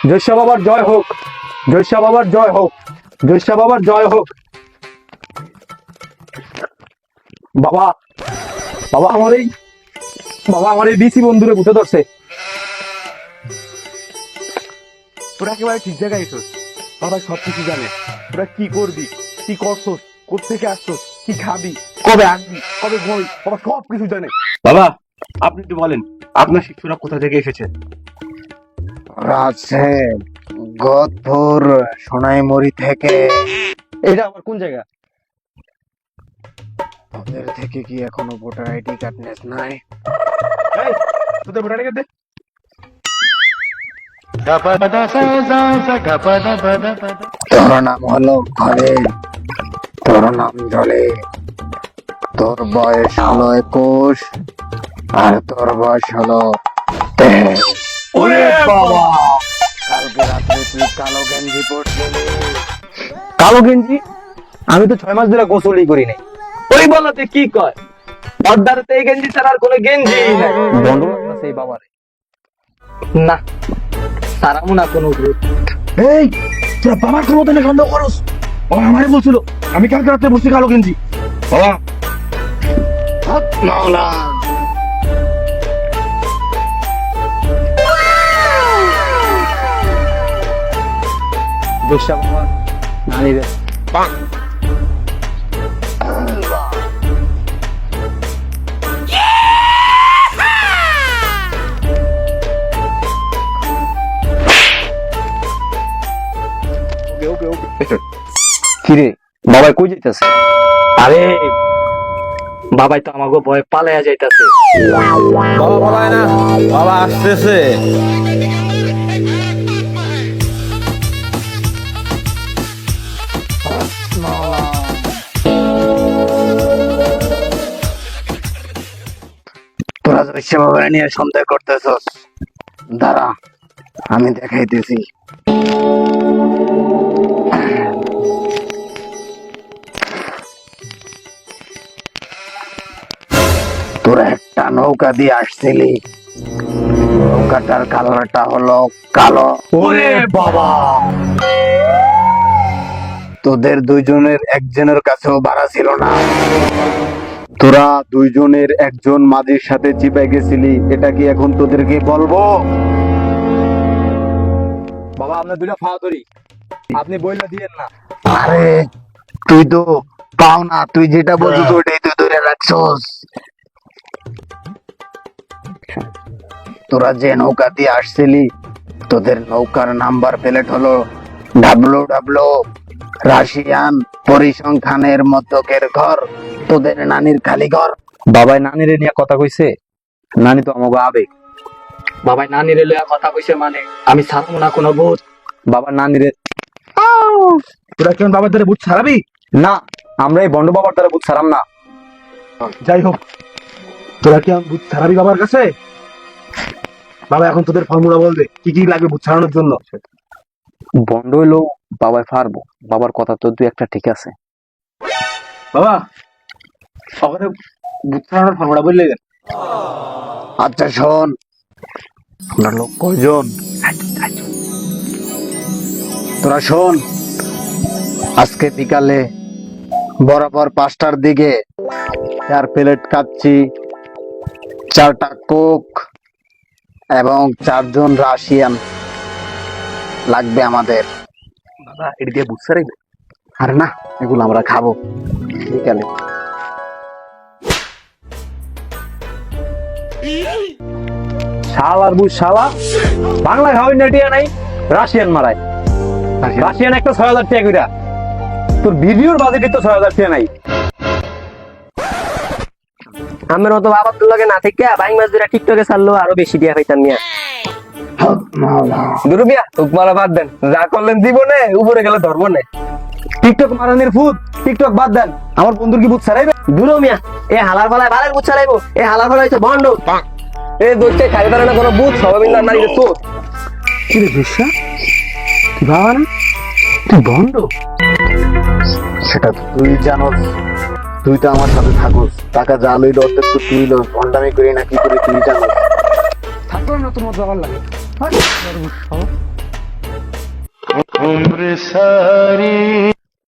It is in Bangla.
জৈষ্ঠা বাবার জয় হোক, জৈষ্ঠা বাবার জয় হোক, জৈষ্ঠা বাবার জয় হোক। বাবা, বাবা আমার এই বিসি বন্ধুরে ভূতে ধরছে। তোরা একেবারে ঠিক জায়গায় এসোস। বাবা সবকিছু জানে। তোরা কি করবি, কি করছোস, কোথেকে আসছোস, কি খাবি, কবে আসবি, কবে ঘুমাবি, বাবা সব কিছু জানে। বাবা আপনি একটু বলেন, আপনার শিশুরা কোথা থেকে এসেছে? আছে গদপুর সোনাইমুড়ি থেকে। এটা আমার কোন জায়গা? ওদের থেকে কি এখনো ভোটার আইডি কার্ড নেস নাই? এই তোদের ভোটার আইডি কার্ড দে। তোর নাম হলো ঘরে, তোর নাম জলে, তোর বয়স হলো 21 আর তোর বয়স হলো 23। ওরে বাবা, কালকে রাত্রে তুই কালো গেঞ্জি পরছিলি। কালো গেঞ্জি? আমি তো 6 মাস ধরে গোসলই করি নাই। ওই বলাতে কি কয়, পর্দারতে এই গেঞ্জি ছাড়া আর কোনো গেঞ্জি নাই। বন্ধ লাগছে এই বাবারে। না, সারামু না কোনো গ্রুপ। এই তোরা বাবার ক্ষমতা সন্দেহ করস? বাবা আমারে বলছিল আমি কালকে রাত্রে বসছি কালো গেঞ্জি। বাবা মাওলা জৈষ্ঠা বাবা নানি রে। কিরে বাবাই কই যাইতাছে? আরে বাবাই তো আমাকে ভয় পালাইয়া যাইতাছে। বাবা পালায় না, বাবা আসতেছে। তোরা জৈষ্ঠা বাবা নিয়ে সন্দেহ করতেছস, দাঁড়া আমি দেখাইতেছি। তোরা একটা নৌকা দিয়ে আসছিলি, নৌকাটার কালারটা হলো কালো। ওরে বাবা, তোদের দুইজনের একজনের কাছেও ভাড়া ছিল না। তোরা দুইজনের একজন মাঝির সাথে চিপাই গেছিলি, এটা কি এখন তোদেরকে বলবো? বাবা আপনার দুইটা ফাওয়া ধরি, আপনি বইলা দিয়েন না। আরে তুই তো পাও না, তুই যেটা বলছিস ওটাই তুই ধরে রাখছস। তোরা যে নৌকা দিয়ে আসছিলি, তোদের নৌকার নাম্বার প্লেট হলো WW, রাশিয়ান পরিসংখ্যানের মতকের ঘর, তোদের নানির খালি ঘর। বাবাই নানিরে নিয়ে কথা কইছে, নানি তো আমাকে আবেগ। বাবাই নানিরে লইয়া কথা কইছে মানে আমি ছাড়বো না কোনো ভূত। বাবা নানিরে তোরা কেমন বাবার দ্বারা বুঝ ছাড়াবি? না, আমরা এই বন্ড বাবার দ্বারা ভূত ছাড়াম না। যাই হোক, তোরা কি বুঝ ছাড়াবি বাবার কাছে? বাবা এখন তোদের ফর্মুলা বলবে কি কি লাগবে বুঝ ছাড়ানোর জন্য। বন্ড হইলেও বাবাই পারবো, বাবার কথা তো দুই একটা ঠিক আছে। বাবা সকালে বুঝ ছাড়ানোর ফর্মুলা বললে দেন। আচ্ছা শোন, আমরা লোক কয়জন? তোরা শোন, আজকে বিকালে বরাবর 5টার দিকে 4 প্লেট কাচ্চি, 4টা কোক এবং 4 জন রাশিয়ান লাগবে আমাদের। বাবা এটা দিয়ে বুঝ ছাড়াইবে? আর না, এগুলো আমরা খাবো বিকালে। শালার বুঝ শালা, বাংলা খাওয়াই নেটিয়া নাই, রাশিয়ান মারায়। রাশিয়ান একটা 6,000 টাকা কইরা, তোর ভিডিওর বাজেটই তো 6,000 টাকা নাই। আমার মতো বাবার লগে না থেকে বাইং মাছ ধরে টিকটকে ছাড়লো আরো বেশি দিয়া পাইতাম মিয়া। দুরু মিয়া মারা বাদ দেন, যা করলেন জীবনে উপরে গেলে ধরবো না। টিকটক মারানের ভূত, টিকটক বাদ দেন, আমার বন্ধুর কি ভূত ছাড়াইবে? দূর মিয়া, এ হালার ফালায় বালের বুঝ চালাইবো, এ হালার ফালায় হচ্ছে বন্ড। এই দোষে খাইতে পারে না কোনো ভূত, সবাই মিলে নারীদের তো কি রে বিশ্বাস, তুই বাবা না, তুই বন্ধ? সেটা তো তুই জানোস, তুই তো আমার সাথে থাকোস, টাকা যা লইল অর্ধেক তো তুই লস, ভন্ডামি করি না কি করে তুই জানোস। থাকলো না তোমার যাবার লাগে। उम्र सारी